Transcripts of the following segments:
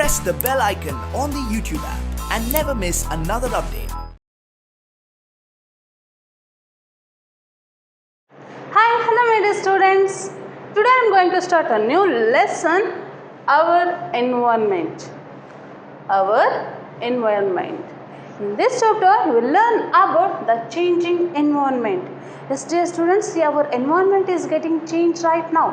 press the bell icon on the YouTube app and never miss another update. Hi, hello my dear students. Today I am going to start a new lesson, our environment. Our environment. In this chapter, you will learn about the changing environment. Yes, dear students, see our environment is getting changed right now.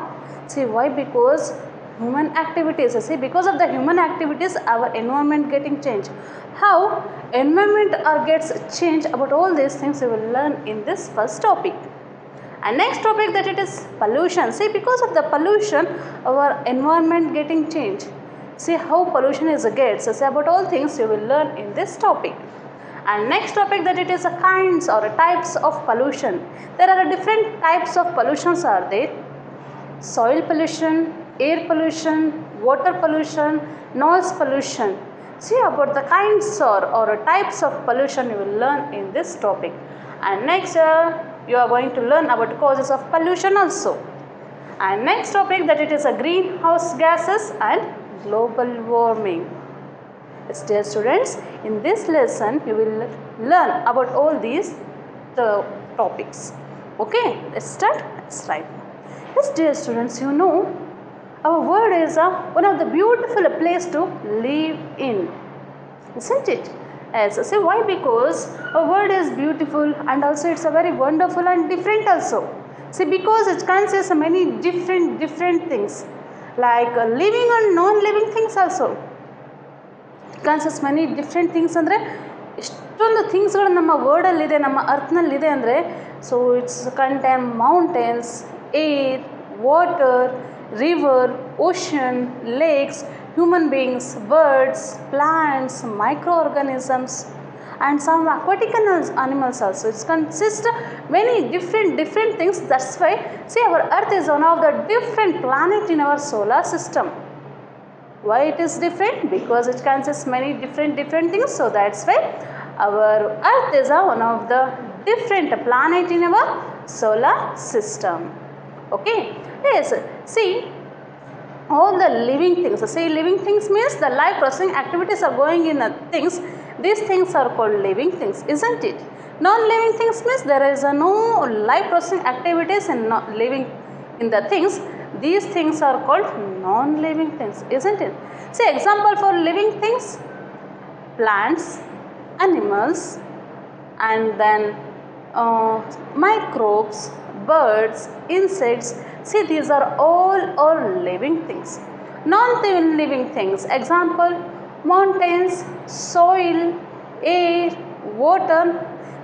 See why? Because human activities. See, because of the human activities, our environment getting changed. How environment gets changed, about all these things we will learn in this first topic. And next topic, that it is pollution. See, because of the pollution, our environment getting changed. See how pollution is gets. See, about all things you will learn in this topic. And next topic, that it is a kinds or types of pollution. There are different types of pollutions are there. Soil pollution, air pollution, water pollution, noise pollution. See about the kinds or types of pollution you will learn in this topic. And next you are going to learn about causes of pollution also. And next topic, that it is a greenhouse gases and global warming. Yes, dear students, in this lesson you will learn about all these topics. Okay, let's start. Let's write. Yes, dear students, you know our world is one of the beautiful place to live in, isn't it? Yes, see why? Because our world is beautiful and also it's a very wonderful and different also. See, because it consists of many different things like living and non-living things also. It consists many different things ಅಂದರೆ ಇಷ್ಟೊಂದು ಥಿಂಗ್ಸ್ಗಳು ನಮ್ಮ ವರ್ಲ್ಡಲ್ಲಿದೆ, ನಮ್ಮ ಅರ್ಥನಲ್ಲಿದೆ ಅಂದರೆ so it's contain mountains, air, water, river, ocean, lakes, human beings, birds, plants, microorganisms and some aquatic animals also. It consists of many different things. That's why, see, our earth is one of the different planet in our solar system. Why it is different? Because it consists many different things. So that's why our earth is one of the different planet in our solar system. Okay. Yes, see, all the living things. See, living things means the life processing activities are going in things. These things are called living things, isn't it? Non-living things means there is no life processing activities and not living in the things. These things are called non-living things, isn't it? See, example for living things: plants, animals, and then microbes, birds, insects. See, these are all living things. Non-living things, example mountains, soil, air, water.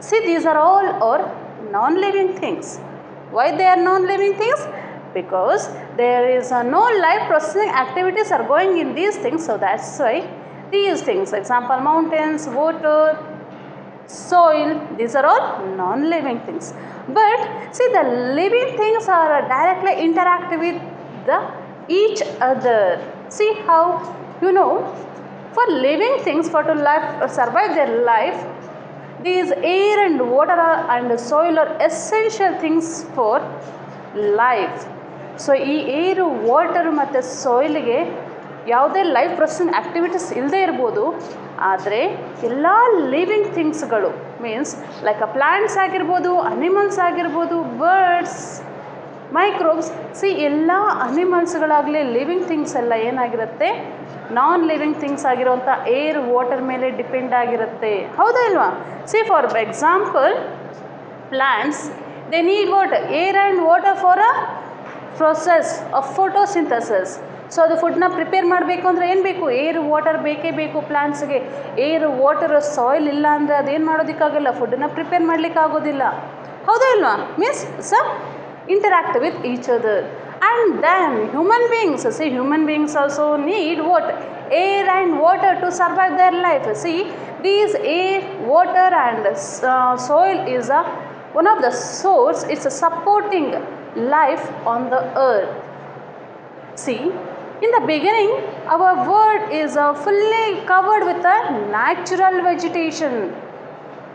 See, these are all non-living things. Why they are non-living things? Because there is no life processing activities are going in these things. So that's why these things, example mountains, water, soil, these are all non-living things. But see, the living things are directly interact with each other. See how, you know, for living things, for to survive their life, these air and water and soil are essential things for life. So ಈ ಏರು, water ಮತ್ತು ಸಾಯಿಲ್ಗೆ ಯಾವುದೇ life processing activities ಇಲ್ಲದೆ ಇರ್ಬೋದು, ಆದರೆ ಎಲ್ಲ living ಥಿಂಗ್ಸ್ಗಳು means like plants ಆಗಿರ್ಬೋದು, animals ಆಗಿರ್ಬೋದು, ಬರ್ಡ್ಸ್, ಮೈಕ್ರೋಬ್ಸ್. ಸಿ ಎಲ್ಲ ಅನಿಮಲ್ಸ್ಗಳಾಗಲಿ ಲಿವಿಂಗ್ ಥಿಂಗ್ಸ್ ಎಲ್ಲ ಏನಾಗಿರುತ್ತೆ, ನಾನ್ ಲಿವಿಂಗ್ ಥಿಂಗ್ಸ್ ಆಗಿರುವಂಥ ಏರ್, ವಾಟರ್ ಮೇಲೆ ಡಿಪೆಂಡ್ ಆಗಿರುತ್ತೆ. ಹೌದಾ ಇಲ್ವಾ? C for example plants, they need water, air and water for a process of photosynthesis. So ಅದು ಫುಡ್ನ ಪ್ರಿಪೇರ್ ಮಾಡಬೇಕು ಅಂದರೆ ಏನು ಬೇಕು? ಏರ್, ವಾಟರ್ ಬೇಕೇ ಬೇಕು ಪ್ಲ್ಯಾಂಟ್ಸ್ಗೆ. ಏರ್, ವಾಟರ್, ಸಾಯಿಲ್ ಇಲ್ಲ ಅಂದರೆ ಅದೇನು ಮಾಡೋದಕ್ಕಾಗಲ್ಲ, ಫುಡ್ಡನ್ನ ಪ್ರಿಪೇರ್ ಮಾಡಲಿಕ್ಕಾಗೋದಿಲ್ಲ. ಹೌದಾ ಇಲ್ವಾ? Means some interact with each other. And then human beings, see, human beings also need what? Air and water to survive their life. See, these air, water and soil is one of the source. It's supporting life on the earth. See, in the beginning our world is fully covered with a natural vegetation.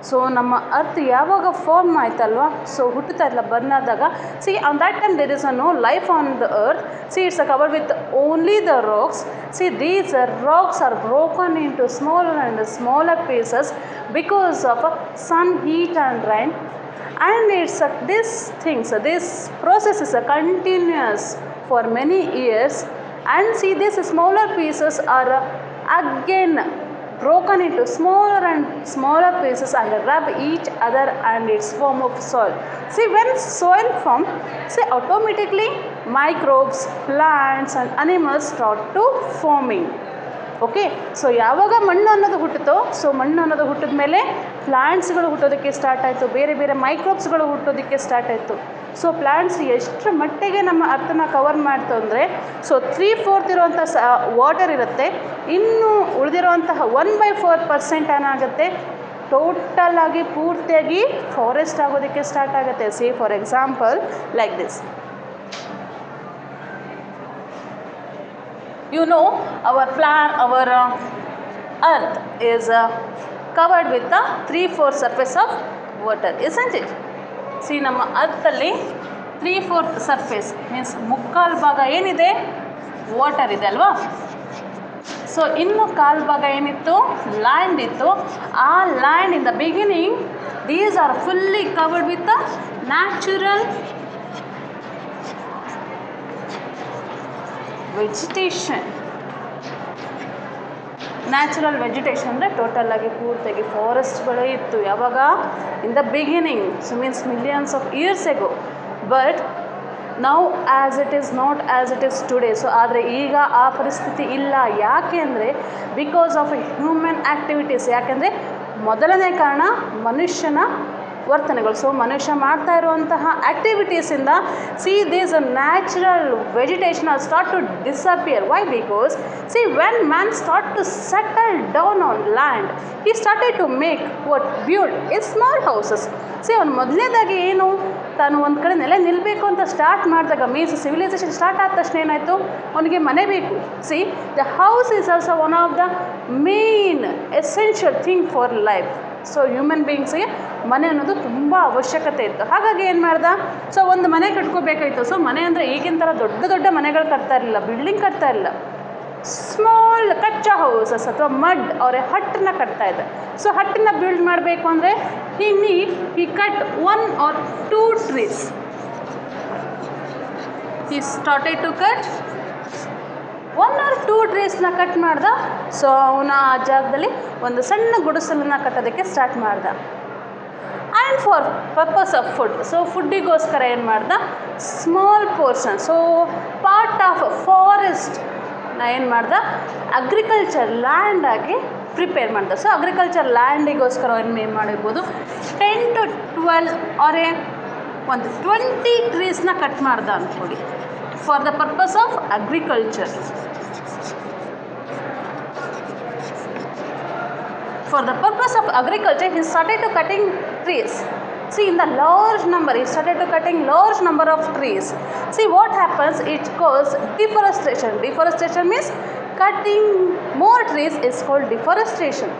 So ನಮ್ಮ earth ಯಾವಾಗ form ಆಯ್ತಲ್ವಾ, so ಹುಟ್ಟುತ್ತಾ ಇಲ್ಲ burn ಆದಾಗ, see on that time there is no life on the earth. See it's covered with only the rocks. See, these rocks are broken into smaller and smaller pieces because of sun, heat and rain. And it's this process is continuous for many years. And see, these smaller pieces are again broken into smaller and smaller pieces and rub each other and it's form of soil. See, when soil form, see, automatically microbes, plants and animals start to forming. Okay, so ಯಾವಾಗ ಮಣ್ಣು ಅನ್ನೋದು ಹುಟ್ಟಿತೋ, so ಮಣ್ಣು ಅನ್ನೋದು ಹುಟ್ಟಿದ ಮೇಲೆ ಪ್ಲ್ಯಾಂಟ್ಸ್ಗಳು ಹುಟ್ಟೋದಕ್ಕೆ start ಆಯಿತು, ಬೇರೆ ಬೇರೆ ಮೈಕ್ರೋಬ್ಸ್ಗಳು ಹುಟ್ಟೋದಕ್ಕೆ ಸ್ಟಾರ್ಟ್ ಆಯಿತು. ಸೊ ಪ್ಲ್ಯಾಂಟ್ಸ್ ಎಷ್ಟರ ಮಟ್ಟಿಗೆ ನಮ್ಮ ಅರ್ಥನ ಕವರ್ ಮಾಡ್ತು ಅಂದರೆ, ಸೊ 3/4 ಇರುವಂಥ ವಾಟರ್ ಇರುತ್ತೆ, ಇನ್ನು ಉಳಿದಿರುವಂತಹ 1/4% ಏನಾಗುತ್ತೆ, ಟೋಟಲ್ ಆಗಿ ಪೂರ್ತಿಯಾಗಿ ಫಾರೆಸ್ಟ್ ಆಗೋದಕ್ಕೆ ಸ್ಟಾರ್ಟ್ ಆಗುತ್ತೆ. C for example like this. You know, our earth is covered with the 3/4 surface of water, isn't it? See, ನಮ್ಮ ಅರ್ಥಲ್ಲಿ 3/4 ಸರ್ಫೇಸ್ ಮೀನ್ಸ್ ಮುಕ್ಕಾಲು ಭಾಗ ಏನಿದೆ, ವಾಟರ್ ಇದೆ ಅಲ್ವಾ. ಸೊ ಇನ್ನು ಕಾಲು ಭಾಗ ಏನಿತ್ತು, ಲ್ಯಾಂಡ್ ಇತ್ತು. ಆ land in the beginning these are fully covered with the natural vegetation. Natural vegetation ಅಂದರೆ ಟೋಟಲ್ ಆಗಿ ಪೂರ್ತಿಯಾಗಿ ಫಾರೆಸ್ಟ್ಗಳೇ ಇತ್ತು. ಯಾವಾಗ, in the beginning, so means millions of years ago. But now as it is not as it is today. So ಆದರೆ ಈಗ ಆ ಪರಿಸ್ಥಿತಿ ಇಲ್ಲ. ಯಾಕೆ ಅಂದರೆ ಬಿಕಾಸ್ ಆಫ್ ಹ್ಯೂಮನ್ ಆ್ಯಕ್ಟಿವಿಟೀಸ್. ಯಾಕೆಂದರೆ ಮೊದಲನೇ ಕಾರಣ ಮನುಷ್ಯನ ವರ್ತನೆಗಳು. ಸೊ ಮನುಷ್ಯ ಮಾಡ್ತಾ ಇರುವಂತಹ ಆ್ಯಕ್ಟಿವಿಟೀಸಿಂದ see this natural vegetation are start to disappear. Why? Because see when man start to settle down on land, he started to make what build a small houses. See ಅವನು ಮೊದಲನೇದಾಗಿ ಏನು, ತಾನು ಒಂದು ಕಡೆ ನೆಲೆ ನಿಲ್ಲಬೇಕು ಅಂತ ಸ್ಟಾರ್ಟ್ ಮಾಡಿದಾಗ, ಮೀನ್ಸ್ ಸಿವಿಲೈಸೇಷನ್ ಸ್ಟಾರ್ಟ್ ಆದ ತಕ್ಷಣ ಏನಾಯಿತು, ಅವನಿಗೆ ಮನೆ ಬೇಕು. See the house is also one of the main essential thing for life. So human ಬೀಯಿಂಗ್ಸ್ಗೆ ಮನೆ ಅನ್ನೋದು ತುಂಬ ಅವಶ್ಯಕತೆ ಇತ್ತು. ಹಾಗಾಗಿ ಏನು ಮಾಡ್ದ, ಸೊ ಒಂದು ಮನೆ ಕಟ್ಕೋಬೇಕಾಯಿತು. ಸೊ ಮನೆ ಅಂದರೆ ಈಗಿನ ಥರ ದೊಡ್ಡ ದೊಡ್ಡ ಮನೆಗಳು ಕಟ್ತಾ ಇರಲಿಲ್ಲ, ಬಿಲ್ಡಿಂಗ್ ಕಟ್ತಾ ಇರಲಿಲ್ಲ. ಸ್ಮಾಲ್ ಕಚ್ಚಾ ಹೌಸಸ್ ಅಥವಾ ಮಡ್ ಅವರೇ ಹಟ್ಟನ್ನ ಕಟ್ತಾ ಇದ್ದ. ಸೊ ಹಟ್ಟನ್ನ ಬಿಲ್ಡ್ ಮಾಡಬೇಕು ಅಂದರೆ he cut 1 or 2 trees. He started to cut 1 or 2 ಟ್ರೀಸ್ನ ಕಟ್ ಮಾಡ್ದ. ಸೊ ಅವನ ಆ ಜಾಗದಲ್ಲಿ ಒಂದು ಸಣ್ಣ ಗುಡಿಸಲನ್ನು ಕಟ್ಟೋದಕ್ಕೆ ಸ್ಟಾರ್ಟ್ ಮಾಡ್ದ. And for purpose of food, so ಫುಡ್ಡಿಗೋಸ್ಕರ ಏನು ಮಾಡ್ದ, small portion, so part of forest ಏನು ಮಾಡ್ದ, ಅಗ್ರಿಕಲ್ಚರ್ ಲ್ಯಾಂಡ್ ಆಗಿ ಪ್ರಿಪೇರ್ ಮಾಡ್ದ. ಸೊ ಅಗ್ರಿಕಲ್ಚರ್ ಲ್ಯಾಂಡಿಗೋಸ್ಕರ ಏನು ಮಾಡಿರ್ಬೋದು, 10 to 12 ಆರ್ ಒಂದು 20 ಟ್ರೀಸ್ನ ಕಟ್ ಮಾಡ್ದ ಅಂದ್ಕೊಡಿ, for the purpose of agriculture. For the purpose of agriculture, he started to cutting trees. See, in the large number, he started to cutting large number of trees. See, what happens, it causes deforestation. Deforestation means cutting more trees is called deforestation.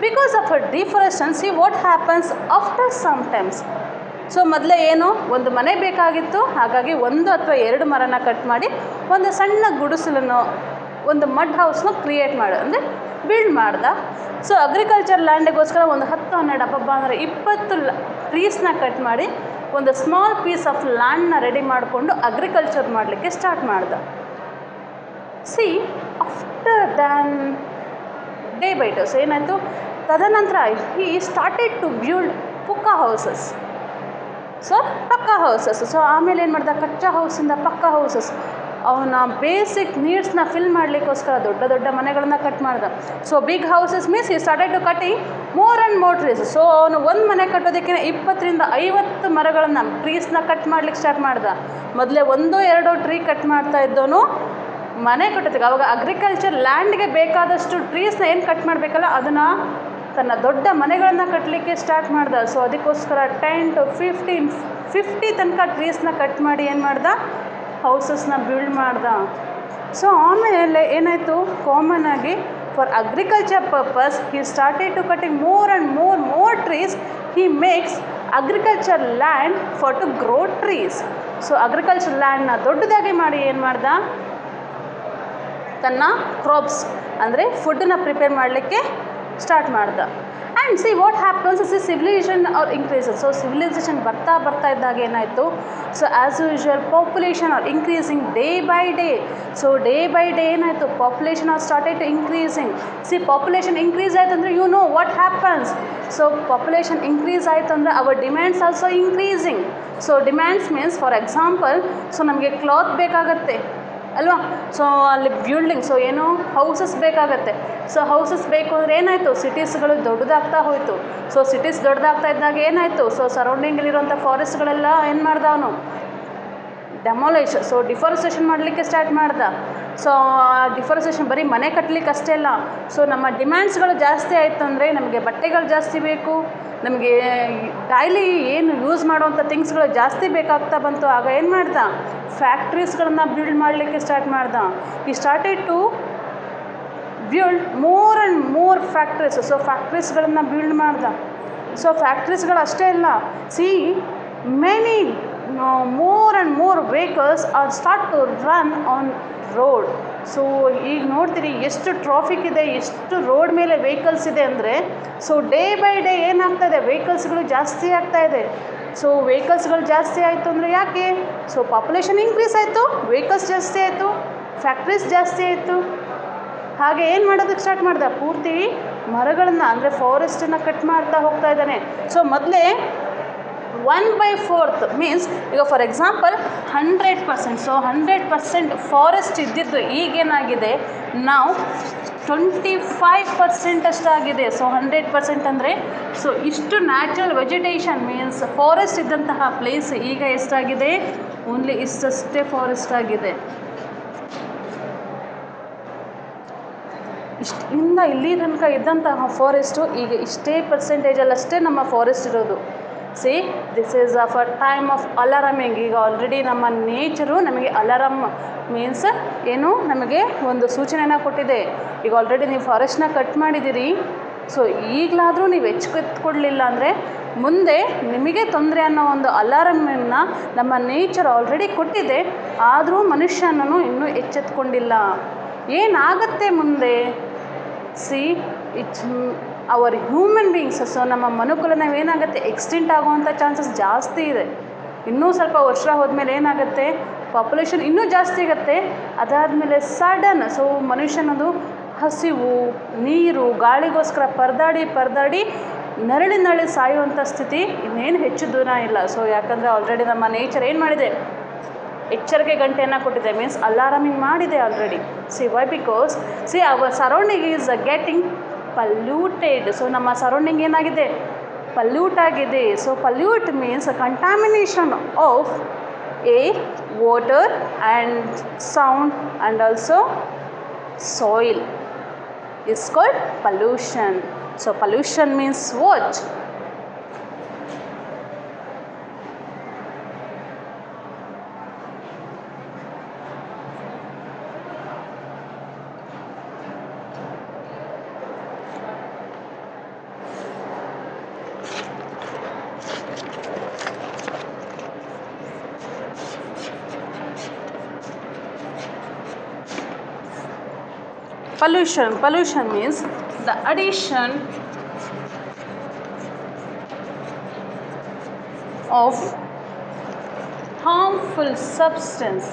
Because of a deforestation, see what happens after some times. So ಮೊದಲೇ ಏನು, ಒಂದು ಮನೆ ಬೇಕಾಗಿತ್ತು, ಹಾಗಾಗಿ 1 ಅಥವಾ 2 ಮರನ cut ಮಾಡಿ ಒಂದು ಸಣ್ಣ ಗುಡಿಸಲನ್ನು, ಒಂದು ಮಡ್ ಹೌಸ್ನ ಕ್ರಿಯೇಟ್ ಅಂದರೆ ಬಿಲ್ಡ್ ಮಾಡ್ದ. ಸೊ ಅಗ್ರಿಕಲ್ಚರ್ ಲ್ಯಾಂಡಿಗೋಸ್ಕರ ಒಂದು 10-12 ಹಬ್ಬ ಅಂದರೆ 20 ಟ್ರೀಸ್ನ ಕಟ್ ಮಾಡಿ ಒಂದು ಸ್ಮಾಲ್ ಪೀಸ್ ಆಫ್ ಲ್ಯಾಂಡ್ನ ರೆಡಿ ಮಾಡಿಕೊಂಡು ಅಗ್ರಿಕಲ್ಚರ್ ಮಾಡಲಿಕ್ಕೆ ಸ್ಟಾರ್ಟ್ ಮಾಡ್ದ. C after than day by day ಏನಾಯಿತು, ತದನಂತರ ಈ ಸ್ಟಾರ್ಟೆಡ್ ಟು ಬಿಲ್ಡ್ ಪಕ್ಕಾ ಹೌಸಸ್. ಸೊ ಪಕ್ಕಾ ಹೌಸಸ್. ಸೊ ಆಮೇಲೆ ಏನು ಮಾಡ್ದ, ಕಚ್ಚಾ ಹೌಸಿಂದ ಪಕ್ಕಾ ಹೌಸಸ್, ಅವನ ಬೇಸಿಕ್ ನೀಡ್ಸ್ನ ಫಿಲ್ ಮಾಡಲಿಕ್ಕೋಸ್ಕರ ದೊಡ್ಡ ದೊಡ್ಡ ಮನೆಗಳನ್ನು ಕಟ್ ಮಾಡ್ದ. ಸೊ ಬಿಗ್ ಹೌಸಸ್ ಮೀನ್ಸ್ ಈ started to cutting more and more trees. So ಅವನು ಒಂದು ಮನೆ ಕಟ್ಟೋದಕ್ಕೆ 20ರಿಂದ 50 ಮರಗಳನ್ನು, ಟ್ರೀಸ್ನ ಕಟ್ ಮಾಡ್ಲಿಕ್ಕೆ ಸ್ಟಾರ್ಟ್ ಮಾಡ್ದ. ಮೊದಲೇ 1-2 ಟ್ರೀ ಕಟ್ ಮಾಡ್ತಾ ಇದ್ದವನು ಮನೆ ಕಟ್ಟೋದಕ್ಕೆ, ಅವಾಗ ಅಗ್ರಿಕಲ್ಚರ್ ಲ್ಯಾಂಡ್ಗೆ ಬೇಕಾದಷ್ಟು ಟ್ರೀಸ್ನ ಏನು ಕಟ್ ಮಾಡಬೇಕಲ್ಲ ಅದನ್ನು ತನ್ನ ದೊಡ್ಡ ಮನೆಗಳನ್ನು ಕಟ್ಟಲಿಕ್ಕೆ ಸ್ಟಾರ್ಟ್ ಮಾಡ್ದ. ಸೊ ಅದಕ್ಕೋಸ್ಕರ 10 to 50 ತನಕ ಟ್ರೀಸ್ನ ಕಟ್ ಮಾಡಿ ಏನು ಮಾಡ್ದ, ಹೌಸಸ್ನ ಬಿಲ್ಡ್ ಮಾಡ್ದ. ಸೊ ಆಮೇಲೆ ಏನಾಯಿತು, ಕಾಮನ್ ಆಗಿ for agriculture purpose he started to cutting more and more trees. He makes agriculture land for to grow trees. So agriculture ಲ್ಯಾಂಡ್ನ ದೊಡ್ಡದಾಗಿ ಮಾಡಿ ಏನು ಮಾಡ್ದ, ತನ್ನ ಕ್ರಾಪ್ಸ್ ಅಂದರೆ ಫುಡ್ಡನ್ನ ಪ್ರಿಪೇರ್ ಮಾಡಲಿಕ್ಕೆ ಸ್ಟಾರ್ಟ್ ಮಾಡ್ದ. And see what happens see civilisation are increases. So civilisation ಬರ್ತಾ ಇದ್ದಾಗ ಏನಾಯಿತು, so as usual population are increasing day by day. So day by day ಏನಾಯಿತು, population are started to increasing. C population increase ಆಯಿತು ಅಂದರೆ you know what happens. So population increase ಆಯಿತು ಅಂದರೆ our demands also increasing. So demands means for example, so ನಮಗೆ cloth ಬೇಕಾಗತ್ತೆ ಅಲ್ವಾ, so ಅಲ್ಲಿ building, so ಏನು ಹೌಸಸ್ ಬೇಕಾಗತ್ತೆ. ಸೊ ಹೌಸಸ್ ಬೇಕು ಅಂದರೆ ಏನಾಯಿತು, ಸಿಟೀಸ್ಗಳು ದೊಡ್ಡದಾಗ್ತಾ ಹೋಯಿತು. ಸೊ ಸಿಟೀಸ್ ದೊಡ್ಡದಾಗ್ತಾ ಇದ್ದಾಗ ಏನಾಯಿತು, ಸೊ ಸರೌಂಡಿಂಗಲ್ಲಿರುವಂಥ ಫಾರೆಸ್ಟ್ಗಳೆಲ್ಲ ಏನು ಮಾಡ್ದ ಅವನು, ಡೆಮಾಲಿಷ್, ಸೊ ಡಿಫಾರೆಸ್ಟೇಷನ್ ಮಾಡಲಿಕ್ಕೆ ಸ್ಟಾರ್ಟ್ ಮಾಡ್ದ. ಸೊ ಡಿಫಾರೆಸ್ಟೇಷನ್ ಬರೀ ಮನೆ ಕಟ್ಟಲಿಕ್ಕೆ ಅಷ್ಟೇ ಅಲ್ಲ, ಸೊ ನಮ್ಮ ಡಿಮ್ಯಾಂಡ್ಸ್ಗಳು ಜಾಸ್ತಿ ಆಯಿತು ಅಂದರೆ ನಮಗೆ ಬಟ್ಟೆಗಳು ಜಾಸ್ತಿ ಬೇಕು, ನಮಗೆ ಡೈಲಿ ಏನು ಯೂಸ್ ಮಾಡುವಂಥ ಥಿಂಗ್ಸ್ಗಳು ಜಾಸ್ತಿ ಬೇಕಾಗ್ತಾ ಬಂತು. ಆಗ ಏನು ಮಾಡ್ದ, ಫ್ಯಾಕ್ಟ್ರೀಸ್ಗಳನ್ನು ಬಿಲ್ಡ್ ಮಾಡಲಿಕ್ಕೆ ಸ್ಟಾರ್ಟ್ ಮಾಡ್ದ. ಈ started to build more and more factories. So ಫ್ಯಾಕ್ಟ್ರೀಸ್ಗಳನ್ನು ಬಿಲ್ಡ್ ಮಾಡ್ದ. ಸೊ ಫ್ಯಾಕ್ಟ್ರೀಸ್ಗಳು ಅಷ್ಟೇ ಅಲ್ಲ, see many more and more vehicles are start to run on road. So ಈಗ ನೋಡ್ತೀರಿ ಎಷ್ಟು ಟ್ರಾಫಿಕ್ ಇದೆ, ಎಷ್ಟು ರೋಡ್ ಮೇಲೆ ವೆಹಿಕಲ್ಸ್ ಇದೆ ಅಂದರೆ. ಸೊ ಡೇ ಬೈ ಡೇ ಏನಾಗ್ತಾಯಿದೆ, ವೆಹಿಕಲ್ಸ್ಗಳು ಜಾಸ್ತಿ ಆಗ್ತಾಯಿದೆ. ಸೊ ವೆಹಿಕಲ್ಸ್ಗಳು ಜಾಸ್ತಿ ಆಯಿತು ಅಂದರೆ ಯಾಕೆ, ಸೊ ಪಾಪ್ಯುಲೇಷನ್ ಇನ್ಕ್ರೀಸ್ ಆಯಿತು, ವೆಹಿಕಲ್ಸ್ ಜಾಸ್ತಿ ಆಯಿತು, ಫ್ಯಾಕ್ಟ್ರೀಸ್ ಜಾಸ್ತಿ ಆಯಿತು. ಹಾಗೆ ಏನು ಮಾಡೋದಕ್ಕೆ ಸ್ಟಾರ್ಟ್ ಮಾಡ್ದೆ, ಪೂರ್ತಿ ಮರಗಳನ್ನು ಅಂದರೆ ಫಾರೆಸ್ಟನ್ನು ಕಟ್ ಮಾಡ್ತಾ ಹೋಗ್ತಾ ಇದ್ದಾನೆ. ಸೊ ಮೊದಲೇ 1/4 ಮೀನ್ಸ್ ಈಗ ಫಾರ್ ಎಕ್ಸಾಂಪಲ್ 100%. ಸೊ 100% ಫಾರೆಸ್ಟ್ ಇದ್ದಿದ್ದು ಈಗೇನಾಗಿದೆ, ನಾವು 25% ಅಷ್ಟಾಗಿದೆ. ಸೊ 100% ಅಂದರೆ ಸೊ ಇಷ್ಟು ನ್ಯಾಚುರಲ್ ವೆಜಿಟೇಷನ್ ಮೀನ್ಸ್ ಫಾರೆಸ್ಟ್ ಇದ್ದಂತಹ ಪ್ಲೇಸ್ ಈಗ ಎಷ್ಟಾಗಿದೆ, ಓನ್ಲಿ ಇಷ್ಟಷ್ಟೇ ಫಾರೆಸ್ಟ್ ಆಗಿದೆ. ಇಷ್ಟಿಂದ ಇಲ್ಲಿ ತನಕ ಇದ್ದಂತಹ ಫಾರೆಸ್ಟು ಈಗ ಇಷ್ಟೇ ಪರ್ಸೆಂಟೇಜಲ್ಲಷ್ಟೇ ನಮ್ಮ ಫಾರೆಸ್ಟ್ ಇರೋದು. See this is of a time of alarming. ಈಗ ಆಲ್ರೆಡಿ ನಮ್ಮ ನೇಚರು ನಮಗೆ ಅಲಾರಮ್ ಮೀನ್ಸ್ ಏನು, ನಮಗೆ ಒಂದು ಸೂಚನೆನ ಕೊಟ್ಟಿದೆ. ಈಗ ಆಲ್ರೆಡಿ ನೀವು ಫಾರೆಸ್ಟ್ನ ಕಟ್ ಮಾಡಿದ್ದೀರಿ, ಸೊ ಈಗಲಾದರೂ ನೀವು ಎಚ್ಚೆತ್ತುಕೊಡ್ಲಿಲ್ಲ ಅಂದರೆ ಮುಂದೆ ನಿಮಗೆ ತೊಂದರೆ ಅನ್ನೋ ಒಂದು ಅಲಾರಮನ್ನು ನಮ್ಮ ನೇಚರ್ ಆಲ್ರೆಡಿ ಕೊಟ್ಟಿದೆ. ಆದರೂ ಮನುಷ್ಯನೂ ಇನ್ನೂ ಎಚ್ಚೆತ್ತುಕೊಂಡಿಲ್ಲ. ಏನಾಗುತ್ತೆ ಮುಂದೆ, C it's hour human beings. So ನಮ್ಮ ಮನುಕುಲ ನಾವೇನಾಗುತ್ತೆ, ಎಕ್ಸ್ಟಿಂಟ್ ಆಗುವಂಥ ಚಾನ್ಸಸ್ ಜಾಸ್ತಿ ಇದೆ. ಇನ್ನೂ ಸ್ವಲ್ಪ ವರ್ಷ ಹೋದ್ಮೇಲೆ ಏನಾಗುತ್ತೆ, ಪಾಪ್ಯುಲೇಷನ್ ಇನ್ನೂ ಜಾಸ್ತಿ ಆಗುತ್ತೆ. ಅದಾದಮೇಲೆ ಸಡನ್ ಸೊ ಮನುಷ್ಯನದು ಹಸಿವು, ನೀರು, ಗಾಳಿಗೋಸ್ಕರ ಪರದಾಡಿ ನರಳಿ ಸಾಯುವಂಥ ಸ್ಥಿತಿ ಇನ್ನೇನು ಹೆಚ್ಚು ದೂರ ಇಲ್ಲ. ಸೊ ಯಾಕಂದರೆ ಆಲ್ರೆಡಿ ನಮ್ಮ ನೇಚರ್ ಏನು ಮಾಡಿದೆ, ಎಚ್ಚರಿಕೆ ಗಂಟೆಯನ್ನು ಕೊಟ್ಟಿದೆ, ಮೀನ್ಸ್ ಅಲಾರಮಿಂಗ್ ಮಾಡಿದೆ already. See why, because see our surrounding is getting polluted. So ನಮ್ಮ ಸರೌಂಡಿಂಗ್ ಏನಾಗಿದೆ, ಪಲ್ಯೂಟ್ ಆಗಿದೆ. So pollute means contamination of air, water and sound and also soil is called pollution. So pollution means what? Pollution means the addition of harmful substances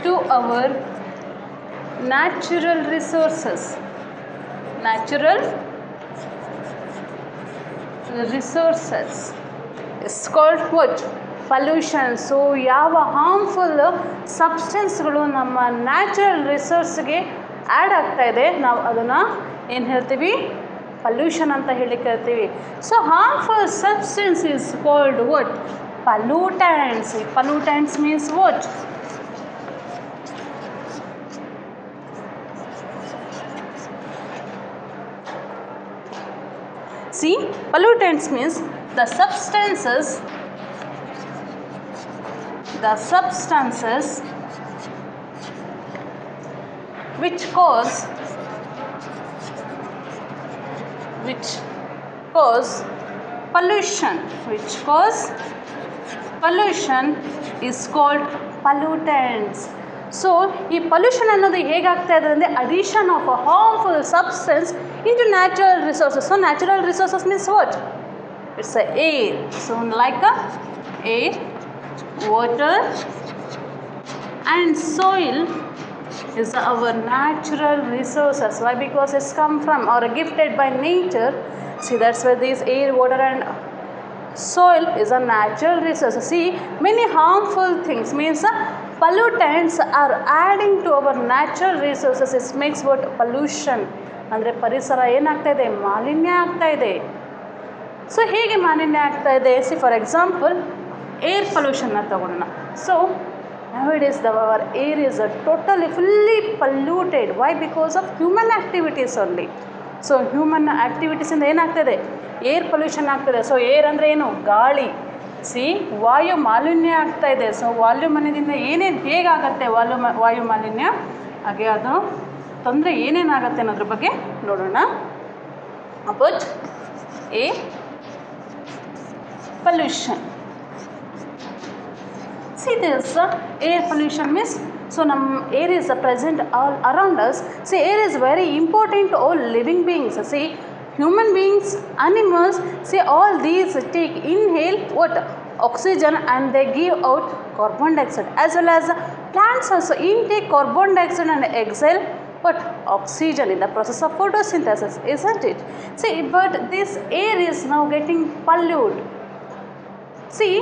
to our natural resources is called what? Pollution. So ಯಾವ harmful ಸಬ್ಸ್ಟೆನ್ಸ್ಗಳು ನಮ್ಮ natural ರಿಸೋರ್ಸ್ಗೆ add ಆಗ್ತಾ ಇದೆ, ನಾವು ಅದನ್ನು ಏನು ಹೇಳ್ತೀವಿ, pollution ಅಂತ ಹೇಳಿ ಕರಿತೀವಿ. So harmful substance is called what? Pollutants. Pollutants means what? See, pollutants means the substances which cause which cause pollution, is called pollutants. So ಈ ಪೊಲ್ಯೂಷನ್ ಅನ್ನೋದು ಹೇಗಾಗ್ತಾ ಇದೆ ಅಂದರೆ addition of a harmful substance into natural resources. So natural resources means what? It's a air. So like air, water and soil is our natural resources. Why? Because it's come from or gifted by nature. See, that's why these air, water and soil is a natural resource. See, many harmful things means pollutants are adding to our natural resources. It makes what? Pollution. ಅಂದರೆ ಪರಿಸರ ಏನಾಗ್ತಾ ಇದೆ? ಮಾಲಿನ್ಯ ಆಗ್ತಾ ಇದೆ. So ಹೇಗೆ ಮಾಲಿನ್ಯ ಆಗ್ತಾ ಇದೆ? ಸಿ ಫಾರ್ ಎಕ್ಸಾಂಪಲ್ ಏರ್ ಪೊಲ್ಯೂಷನ್ನ ತಗೊಳ್ಳೋಣ. So nowadays our air is totally fully polluted. Why? Because of human activities only. So human ಆ್ಯಕ್ಟಿವಿಟೀಸಿಂದ ಏನಾಗ್ತದೆ? ಏರ್ ಪೊಲ್ಯೂಷನ್ ಆಗ್ತದೆ. ಸೊ ಏರ್ ಅಂದರೆ ಏನು? ಗಾಳಿ. ಸಿ ವಾಯು ಮಾಲಿನ್ಯ ಆಗ್ತಾ ಇದೆ. ಸೊ ವಾಯು ಮಾಲಿನ್ಯದಿಂದ ಏನೇನು ಹೇಗಾಗತ್ತೆ ವಾಯು ಮಾಲಿನ್ಯ, ಹಾಗೆ ಅದು ತೊಂದರೆ ಏನೇನಾಗತ್ತೆ ಅನ್ನೋದ್ರ ಬಗ್ಗೆ ನೋಡೋಣ. About air pollution. See this air pollution means, so air is present all around us. See, air is very important to all living beings. See, human beings, animals, see all these inhale what? Oxygen, and they give out carbon dioxide. As well as plants also intake carbon dioxide and exhale what? Oxygen in the process of photosynthesis, isn't it? See, but this air is now getting polluted. See,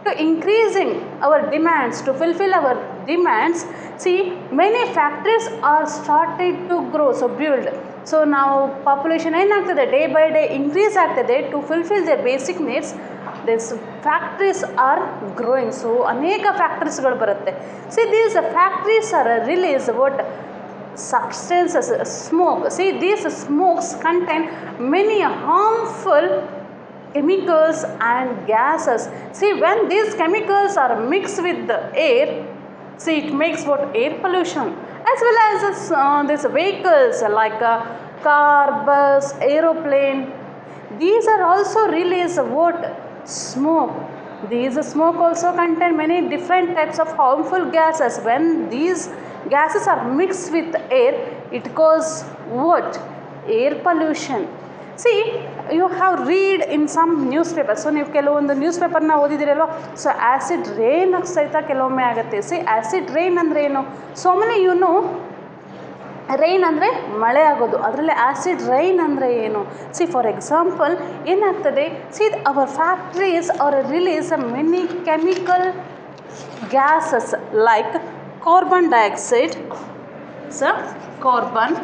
to increasing our demands, to fulfill our demands, see, many factories are started to grow, so build. So now population ಏನಾಗ್ತದೆ? Day by day increase ಆಗ್ತದೆ. To fulfil their basic needs, this factories are growing. So ಅನೇಕ ಫ್ಯಾಕ್ಟ್ರೀಸ್ಗಳು ಬರುತ್ತೆ. See, these factories are release what? Substances, smoke. See, these smokes contain many harmful chemicals and gases. See, when these chemicals are mixed with the air, see, it makes what? Air pollution. As well as these vehicles like car, bus, aeroplane, these are also release what? Smoke. These smoke also contain many different types of harmful gases. When these gases are mixed with air, it causes what? Air pollution. See you have read in some news paper. So ನೀವು ಕೆಲವೊಂದು news ಪೇಪರ್ನ ಓದಿದಿರಲ್ವ. So acid rain ಸಹಿತ ಕೆಲವೊಮ್ಮೆ ಆಗುತ್ತೆ. C acid rain ಅಂದರೆ ಏನು? So ಆಮೇಲೆ ಇವನು ರೈನ್ ಅಂದರೆ ಮಳೆ ಆಗೋದು, ಅದರಲ್ಲಿ ಆ್ಯಸಿಡ್ ರೈನ್ ಅಂದರೆ ಏನು? ಸಿ ಫಾರ್ ಎಕ್ಸಾಂಪಲ್ ಏನಾಗ್ತದೆ? See our factories are release many chemical gases like carbon dioxide, carbon,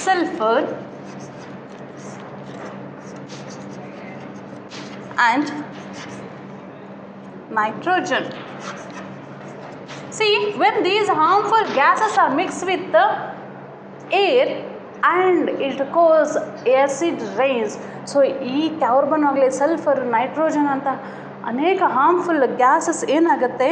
sulphur and nitrogen. See, when these harmful gases are mixed with the air and it cause acid rains. So ಈ carbon ಆಗಲಿ, sulphur, nitrogen ಅಂತ ಅನೇಕ harmful gases ಏನಾಗುತ್ತೆ?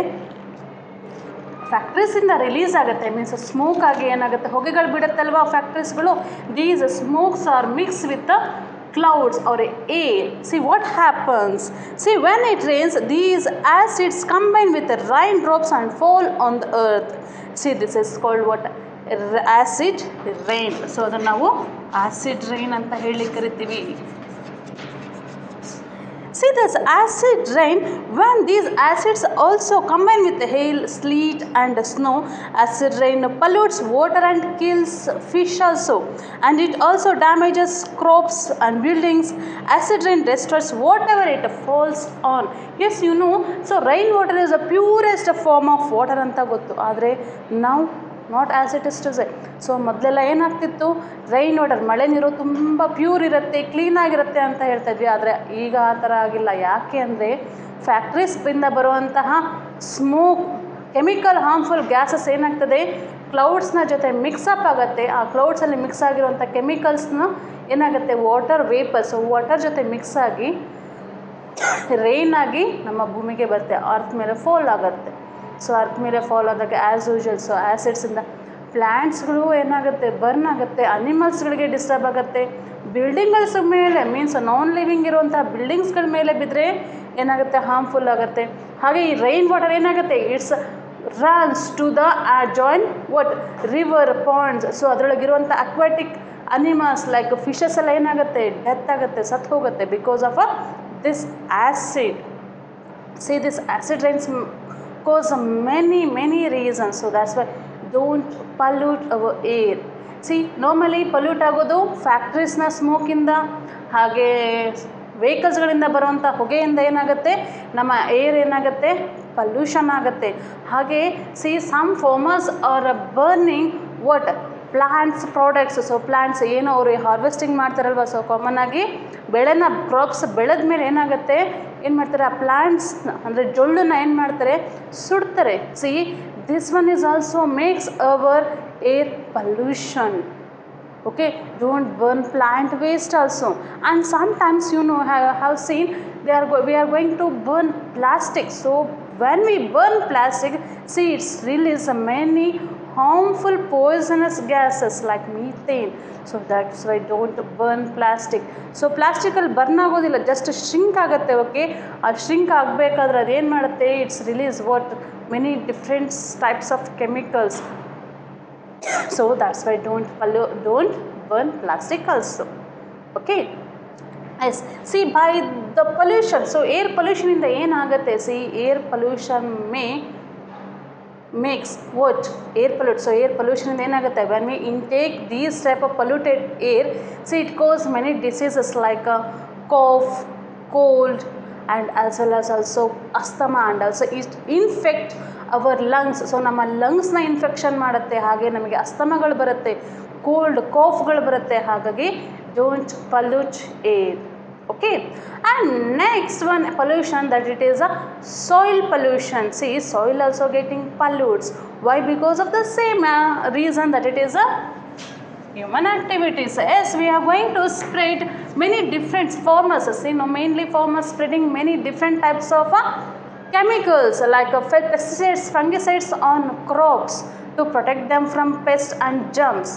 ಫ್ಯಾಕ್ಟ್ರೀಸಿಂದ release ಆಗುತ್ತೆ. Means smoke ಆಗಿ ಏನಾಗುತ್ತೆ? ಹೊಗೆಗಳು ಬಿಡುತ್ತಲ್ವ ಫ್ಯಾಕ್ಟ್ರೀಸ್ಗಳು. These smokes are mix with the clouds or air. See what happens? See, when it rains, these acids combine with the raindrops and fall on the earth. See, this is called what? Acid rain. So ಅದನ್ನು ನಾವು acid rain ಅಂತ ಹೇಳಿ ಕರಿತೀವಿ. See, this acid rain, when these acids also combine with the hail, sleet and snow, acid rain pollutes water and kills fish also, and it also damages crops and buildings. Acid rain destroys whatever it falls on. Yes, you know, so rain water is the purest form of water anta gottu, ಆದರೆ now not as it is today. So ಮೊದಲೆಲ್ಲ ಏನಾಗ್ತಿತ್ತು? Rain water, ಮಳೆ ನೀರು ತುಂಬ pure ಇರುತ್ತೆ, ಕ್ಲೀನಾಗಿರುತ್ತೆ ಅಂತ ಹೇಳ್ತಾ ಇದ್ವಿ. ಆದರೆ ಈಗ ಆ ಥರ ಆಗಿಲ್ಲ. ಯಾಕೆ ಅಂದರೆ ಫ್ಯಾಕ್ಟ್ರೀಸಿಂದ ಬರುವಂತಹ ಸ್ಮೋಕ್, ಕೆಮಿಕಲ್ ಹಾರ್ಮ್ಫುಲ್ ಗ್ಯಾಸಸ್ ಏನಾಗ್ತದೆ? ಕ್ಲೌಡ್ಸ್ನ ಜೊತೆ ಮಿಕ್ಸಪ್ ಆಗುತ್ತೆ. ಆ ಕ್ಲೌಡ್ಸಲ್ಲಿ ಮಿಕ್ಸ್ ಆಗಿರುವಂಥ ಕೆಮಿಕಲ್ಸ್ನ ಏನಾಗುತ್ತೆ? ವಾಟರ್ ವೇಪರ್ಸ್, ವಾಟರ್ ಜೊತೆ ಮಿಕ್ಸ್ ಆಗಿ ರೈನ್ ಆಗಿ ನಮ್ಮ ಭೂಮಿಗೆ ಬರುತ್ತೆ, ಅರ್ತ್ ಮೇಲೆ ಫಾಲ್ ಆಗುತ್ತೆ. ಸೊ ಅರ್ತ್ ಮೇಲೆ ಫಾಲ್ ಆದಾಗ ಆ್ಯಸ್ ಯೂಶುವಲ್ ಸೊ ಆ್ಯಸಿಡ್ಸಿಂದ ಪ್ಲ್ಯಾಂಟ್ಸ್ಗಳು ಏನಾಗುತ್ತೆ? ಬರ್ನ್ ಆಗುತ್ತೆ, ಅನಿಮಲ್ಸ್ಗಳಿಗೆ ಡಿಸ್ಟರ್ಬ್ ಆಗುತ್ತೆ, ಬಿಲ್ಡಿಂಗ್ಸ್ ಮೇಲೆ ಮೀನ್ಸ್ ನಾನ್ ಲಿವಿಂಗ್ ಇರುವಂಥ ಬಿಲ್ಡಿಂಗ್ಸ್ಗಳ ಮೇಲೆ ಬಿದ್ದರೆ ಏನಾಗುತ್ತೆ, ಹಾರ್ಮ್ಫುಲ್ ಆಗುತ್ತೆ. ಹಾಗೆ ಈ ರೈನ್ ವಾಟರ್ ಏನಾಗುತ್ತೆ, it's runs to the join what river ponds. So ಅದರೊಳಗಿರುವಂಥ ಅಕ್ವಾಟಿಕ್ ಅನಿಮಲ್ಸ್ ಲೈಕ್ ಫಿಶಸ್ ಎಲ್ಲ ಏನಾಗುತ್ತೆ, ಡೆತ್ ಆಗುತ್ತೆ, ಸತ್ತು ಹೋಗುತ್ತೆ because of this acid. See, this acid rains cause many reasons. So that's why don't pollute our air. See, normally pollute ಆಗೋದು ಫ್ಯಾಕ್ಟ್ರೀಸ್ನ ಸ್ಮೋಕಿಂದ ಹಾಗೆ ವೆಹಿಕಲ್ಸ್ಗಳಿಂದ ಬರುವಂಥ ಹೊಗೆಯಿಂದ ಏನಾಗುತ್ತೆ, ನಮ್ಮ ಏರ್ ಏನಾಗುತ್ತೆ, ಪಲ್ಯೂಷನ್ ಆಗುತ್ತೆ. ಹಾಗೆ see some farmers are burning what plants products. So plants ಏನು ಅವರು ಹಾರ್ವೆಸ್ಟಿಂಗ್ ಮಾಡ್ತಾರಲ್ವ, ಸೊ ಕಾಮನ್ ಆಗಿ ಬೆಳೆನ ಕ್ರಾಪ್ಸ್ ಬೆಳೆದ ಮೇಲೆ ಏನಾಗುತ್ತೆ, ಏನು ಮಾಡ್ತಾರೆ, ಆ ಪ್ಲಾಂಟ್ಸ್ನ ಅಂದರೆ ಜೊಳ್ಳನ್ನ ಏನು ಮಾಡ್ತಾರೆ, ಸುಡ್ತಾರೆ. See this one is also makes our air pollution. Okay, don't burn plant waste also. And sometimes you know have seen we are going to burn plastic. So when we burn plastic, see it's release many harmful poisonous gases like methane. So that's why don't burn plastic. So plastic ಅಲ್ಲಿ burn ಆಗೋದಿಲ್ಲ, just shrink ಆಗುತ್ತೆ. Okay, ಆ shrink ಆಗಬೇಕಾದ್ರೆ ಅದೇನು ಮಾಡುತ್ತೆ, it's release what many different types of chemicals. So that's why don't burn plastic also. Okay, yes. See, by the pollution, so air pollution inda ಏನು ಆಗುತ್ತೆ, see air pollution makes what air pollute. So air pollution inda ಏನಾಗುತ್ತೆ, when we intake these type of polluted air, see it cause many diseases like cough, cold, and as well as also asthma, and also it infect our lungs. So ನಮ್ಮ ಲಂಗ್ಸ್ನ infection ಮಾಡುತ್ತೆ, ಹಾಗೆ ನಮಗೆ ಅಸ್ತಮಗಳು ಬರುತ್ತೆ, cold ಕಾಫ್ಗಳು ಬರುತ್ತೆ. ಹಾಗಾಗಿ don't pollute air. Okay, and next one pollution that it is a soil pollution. See soil also getting pollutes. Why? Because of the same reason that it is a human activities. Yes, we are going to spread many different farmers. See, no, mainly farmers spreading many different types of chemicals like pesticides, fungicides on crops to protect them from pests and germs.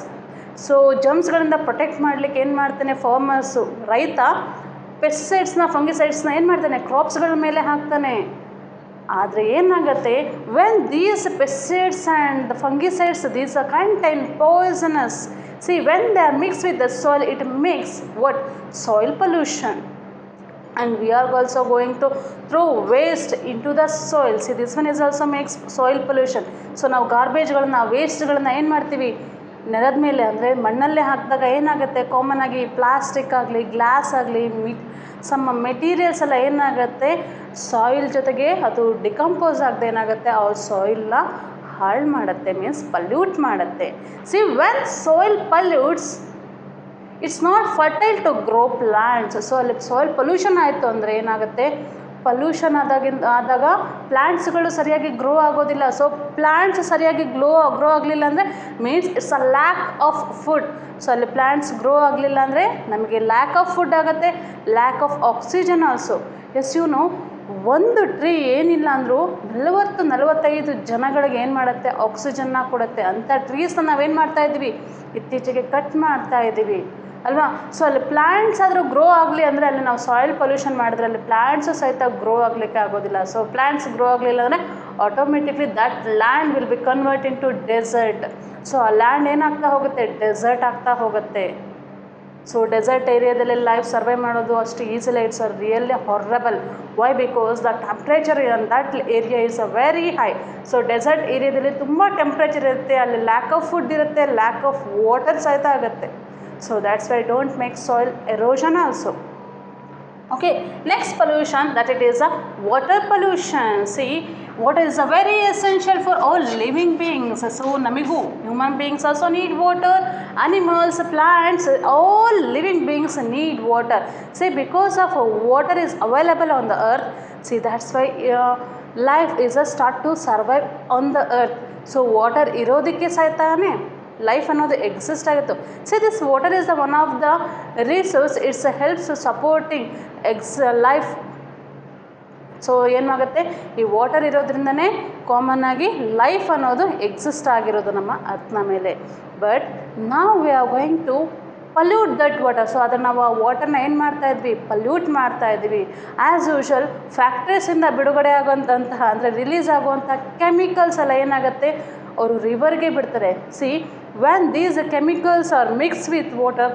So ಜರ್ಮ್ಸ್ಗಳಿಂದ protect ಮಾಡಲಿಕ್ಕೆ ಏನು ಮಾಡ್ತಾನೆ farmers, ರೈತ ಪೆಸ್ಟಿಸೈಡ್ಸ್ನ ಫಂಗಿಸೈಡ್ಸ್ನ ಏನು ಮಾಡ್ತಾನೆ, ಕ್ರಾಪ್ಸ್ಗಳ ಮೇಲೆ ಹಾಕ್ತಾನೆ. ಆದರೆ ಏನಾಗುತ್ತೆ, when these pesticides and fungicides these are contain poisonous. See when they are mix with the soil, it makes what soil pollution. And we are also going to throw waste into the soil. See, this one is also makes soil pollution. So ನಾವು ಗಾರ್ಬೇಜ್ಗಳನ್ನ ವೇಸ್ಟ್ಗಳನ್ನ ಏನು ಮಾಡ್ತೀವಿ, ನೆಲದ ಮೇಲೆ ಅಂದರೆ ಮಣ್ಣಲ್ಲೇ ಹಾಕಿದಾಗ ಏನಾಗುತ್ತೆ, common ಆಗಿ plastic ಆಗಲಿ ಗ್ಲಾಸ್ ಆಗಲಿ ಸಮ್ ಮೆಟೀರಿಯಲ್ಸ್ ಎಲ್ಲ ಏನಾಗುತ್ತೆ, ಸಾಯಿಲ್ ಜೊತೆಗೆ ಅದು ಡಿಕಂಪೋಸ್ ಆಗದೆ ಏನಾಗುತ್ತೆ, ಆ ಸಾಯಿಲ್ನ ಹಾಳು ಮಾಡುತ್ತೆ, ಮೀನ್ಸ್ ಪಲ್ಯೂಟ್ ಮಾಡುತ್ತೆ. See when soil pollutes, it's not fertile to grow plants. So ಅಲ್ಲಿ ಸಾಯಿಲ್ ಪೊಲ್ಯೂಷನ್ ಆಯಿತು ಅಂದರೆ ಏನಾಗುತ್ತೆ, ಪೊಲ್ಯೂಷನ್ ಆದಾಗ ಪ್ಲ್ಯಾಂಟ್ಸ್ಗಳು ಸರಿಯಾಗಿ ಗ್ರೋ ಆಗೋದಿಲ್ಲ. ಸೊ ಪ್ಲ್ಯಾಂಟ್ಸ್ ಸರಿಯಾಗಿ ಗ್ರೋ ಆಗಲಿಲ್ಲ ಅಂದರೆ means it's a lack of food. So ಅಲ್ಲಿ ಪ್ಲ್ಯಾಂಟ್ಸ್ ಗ್ರೋ ಆಗಲಿಲ್ಲ ಅಂದರೆ ನಮಗೆ ಲ್ಯಾಕ್ ಆಫ್ ಫುಡ್ ಆಗುತ್ತೆ, lack of oxygen also. As you know, ಒಂದು ಟ್ರೀ ಏನಿಲ್ಲ ಅಂದರೂ 40-45 ಜನಗಳಿಗೆ ಏನು ಮಾಡುತ್ತೆ, ಆಕ್ಸಿಜನ್ನ ಕೊಡುತ್ತೆ. ಅಂಥ ಟ್ರೀಸ್ನ ನಾವೇನು ಮಾಡ್ತಾಯಿದ್ದೀವಿ, ಇತ್ತೀಚೆಗೆ ಕಟ್ ಮಾಡ್ತಾ ಇದ್ದೀವಿ ಅಲ್ವಾ. ಸೊ ಅಲ್ಲಿ ಪ್ಲ್ಯಾಂಟ್ಸ್ ಆದರೂ ಗ್ರೋ ಆಗಲಿ ಅಂದರೆ ಅಲ್ಲಿ ನಾವು ಸಾಯಿಲ್ ಪೊಲ್ಯೂಷನ್ ಮಾಡಿದ್ರೆ ಅಲ್ಲಿ ಪ್ಲ್ಯಾಂಟ್ಸು ಸಹಿತ ಗ್ರೋ ಆಗಲಿಕ್ಕೆ ಆಗೋದಿಲ್ಲ. ಸೊ ಪ್ಲ್ಯಾಂಟ್ಸ್ ಗ್ರೋ ಆಗಲಿಲ್ಲ ಅಂದರೆ automatically that land will be convert into desert. So ಆ ಲ್ಯಾಂಡ್ ಏನಾಗ್ತಾ ಹೋಗುತ್ತೆ, ಡೆಸರ್ಟ್ ಆಗ್ತಾ ಹೋಗುತ್ತೆ. ಸೊ ಡೆಸರ್ಟ್ ಏರಿಯಾದಲ್ಲಿ ಲೈಫ್ ಸರ್ವೈ ಮಾಡೋದು ಅಷ್ಟು ಈಸಿಲ್ಲ, it's a really horrible. Why? Because the temperature in that area is a very high. So desert ಏರಿಯಾದಲ್ಲಿ ತುಂಬ ಟೆಂಪ್ರೇಚರ್ ಇರುತ್ತೆ, ಅಲ್ಲಿ ಲ್ಯಾಕ್ ಆಫ್ ಫುಡ್ ಇರುತ್ತೆ, ಲ್ಯಾಕ್ ಆಫ್ ವಾಟರ್ ಸಹಿತ ಆಗುತ್ತೆ. So that's why don't make soil erosion also. Okay, next pollution that it is a water pollution. See, water is a very essential for all living beings. So namigu human beings also need water, animals, plants, all living beings need water. See, because of water is available on the earth, see that's why life is a start to survive on the earth. So water ಇರೋದಕ್ಕೆ ಸಹಿತಾನೆ life ಅನ್ನೋದು exist ಆಗುತ್ತೆ. See this water is the one of the resource, it's helps supporting life. So ಏನಾಗುತ್ತೆ, ಈ water ಇರೋದ್ರಿಂದನೇ common ಆಗಿ life ಅನ್ನೋದು exist ಆಗಿರೋದು ನಮ್ಮ ಅರ್ಥನ ಮೇಲೆ. ಬಟ್ ನಾವು we are going to pollute that water. So ಅದನ್ನು ನಾವು ಆ ವಾಟರ್ನ ಏನು ಮಾಡ್ತಾ ಇದ್ವಿ, ಪಲ್ಯೂಟ್ ಮಾಡ್ತಾ ಇದ್ವಿ. ಆ್ಯಸ್ ಯೂಶುವಲ್ ಫ್ಯಾಕ್ಟ್ರೀಸಿಂದ ಬಿಡುಗಡೆ ಆಗುವಂತಹ ಅಂದರೆ ರಿಲೀಸ್ ಆಗುವಂಥ ಕೆಮಿಕಲ್ಸ್ ಎಲ್ಲ ಏನಾಗುತ್ತೆ, ಅವರು ರಿವರ್ಗೆ ಬಿಡ್ತಾರೆ. C when these chemicals are mixed with water,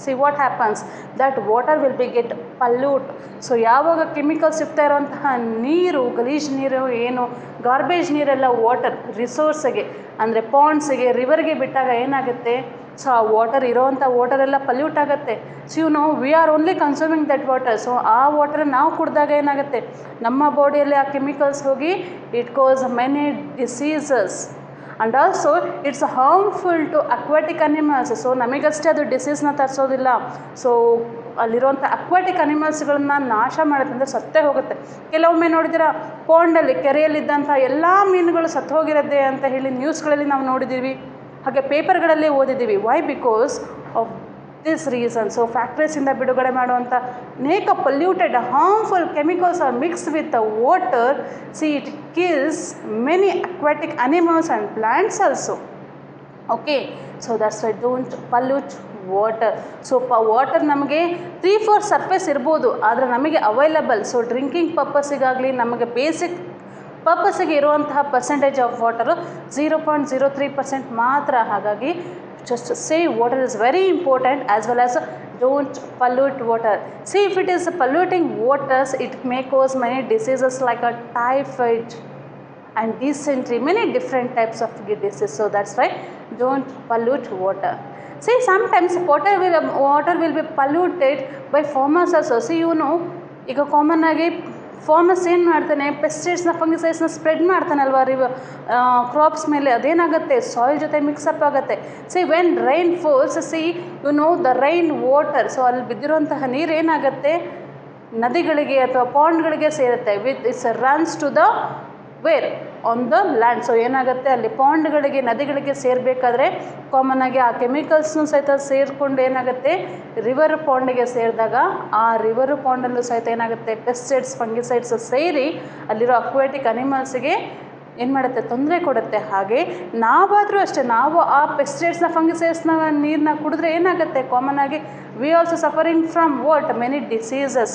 see what happens, that water will be get pollute. So ಯಾವಾಗ ಕೆಮಿಕಲ್ಸ್ ಸಿಗ್ತಾ ಇರೋಂತಹ ನೀರು, ಗಲೀಜು ನೀರು, ಏನು ಗಾರ್ಬೇಜ್ ನೀರೆಲ್ಲ ವಾಟರ್ ರಿಸೋರ್ಸಿಗೆ ಅಂದರೆ ಪಾಂಡ್ಸಿಗೆ, ರಿವರ್ಗೆ ಬಿಟ್ಟಾಗ ಏನಾಗುತ್ತೆ, ಸೊ ಆ ವಾಟರ್ ಇರೋವಂಥ ವಾಟರೆಲ್ಲ ಪಲ್ಯೂಟ್ ಆಗುತ್ತೆ. So we are only consuming that water. So ಆ ವಾಟರ್ ನಾವು ಕುಡಿದಾಗ ಏನಾಗುತ್ತೆ, ನಮ್ಮ ಬಾಡಿಯಲ್ಲಿ ಆ ಕೆಮಿಕಲ್ಸ್ ಹೋಗಿ it cause many diseases. And also it's harmful to aquatic animals. So ನಮಗಷ್ಟೇ ಅದು ಡಿಸೀಸ್ನ ತರಿಸೋದಿಲ್ಲ, ಸೊ ಅಲ್ಲಿರುವಂಥ ಅಕ್ವಾಟಿಕ್ ಅನಿಮಲ್ಸ್ಗಳನ್ನ ನಾಶ ಮಾಡುತ್ತೆ, ಅಂದರೆ ಸತ್ತೇ ಹೋಗುತ್ತೆ. ಕೆಲವೊಮ್ಮೆ ನೋಡಿದಿರ ಪಾಂಡಲ್ಲಿ, ಕೆರೆಯಲ್ಲಿದ್ದಂಥ ಎಲ್ಲ ಮೀನುಗಳು ಸತ್ತು ಹೋಗಿರುತ್ತೆ ಅಂತ ಹೇಳಿ ನ್ಯೂಸ್ಗಳಲ್ಲಿ ನಾವು ನೋಡಿದ್ದೀವಿ, ಹಾಗೆ ಪೇಪರ್ಗಳಲ್ಲಿ ಓದಿದ್ದೀವಿ. Why? Because of this reason. So ಫ್ಯಾಕ್ಟ್ರೀಸಿಂದ ಬಿಡುಗಡೆ ಮಾಡುವಂಥ ಅನೇಕ polluted harmful chemicals are mixed with the water. See it kills many aquatic animals and plants also. Okay, so that's why don't pollute water. So water ನಮಗೆ 3/4 surface ಇರ್ಬೋದು, ಆದರೆ ನಮಗೆ available, so drinking ಪರ್ಪಸ್ಸಿಗಾಗಲಿ ನಮಗೆ basic ಪರ್ಪಸ್ಸಿಗೆ ಇರುವಂತಹ percentage of water 0.03% ಮಾತ್ರ. ಹಾಗಾಗಿ just say water is very important, as well as don't pollute water. See, if it is polluting waters, it may cause many diseases like a typhoid and dysentery, many different types of diseases. So that's why don't pollute water. See, sometimes water will be polluted by farmers also. See, ಈಗ common ಆಗಿ farmers ಏನು ಮಾಡ್ತಾನೆ, ಪೆಸ್ಟಿಸೈಡ್ಸ್ನ, ಫಂಗಿಸೈಡ್ಸ್ನ spread ಮಾಡ್ತಾನಲ್ವ crops ಮೇಲೆ. ಅದೇನಾಗುತ್ತೆ, soil ಜೊತೆ mix up ಆಗುತ್ತೆ. See when rain falls, see the rain water, so ಅಲ್ಲಿ ಬಿದ್ದಿರುವಂತಹ ನೀರು ಏನಾಗುತ್ತೆ, ನದಿಗಳಿಗೆ ಅಥವಾ ಪಾಂಡ್ಗಳಿಗೆ ಸೇರುತ್ತೆ. With it's runs to the where on the land. So ಏನಾಗುತ್ತೆ, ಅಲ್ಲಿ ಪಾಂಡ್ಗಳಿಗೆ, ನದಿಗಳಿಗೆ ಸೇರಬೇಕಾದ್ರೆ ಕಾಮನ್ ಆಗಿ ಆ ಕೆಮಿಕಲ್ಸ್ನು ಸಹಿತ ಸೇರಿಕೊಂಡು ಏನಾಗುತ್ತೆ, ರಿವರ್ ಪಾಂಡಿಗೆ ಸೇರಿದಾಗ ಆ ರಿವರ್ ಪಾಂಡಲ್ಲೂ ಸಹಿತ ಏನಾಗುತ್ತೆ, ಪೆಸ್ಟಿಸೈಡ್ಸ್, ಫಂಗಿಸೈಡ್ಸ್ ಸೇರಿ ಅಲ್ಲಿರೋ ಅಕ್ವಾಟಿಕ್ ಅನಿಮಲ್ಸಿಗೆ ಏನು ಮಾಡುತ್ತೆ, ತೊಂದರೆ ಕೊಡುತ್ತೆ. ಹಾಗೆ ನಾವಾದರೂ ಅಷ್ಟೇ, ನಾವು ಆ ಪೆಸ್ಟಿಸೈಡ್ಸ್ನ, ಫಂಗಿಸೈಡ್ಸ್ನ ನೀರನ್ನ ಕುಡಿದ್ರೆ ಏನಾಗುತ್ತೆ, ಕಾಮನ್ ಆಗಿ we also suffering from what, many diseases.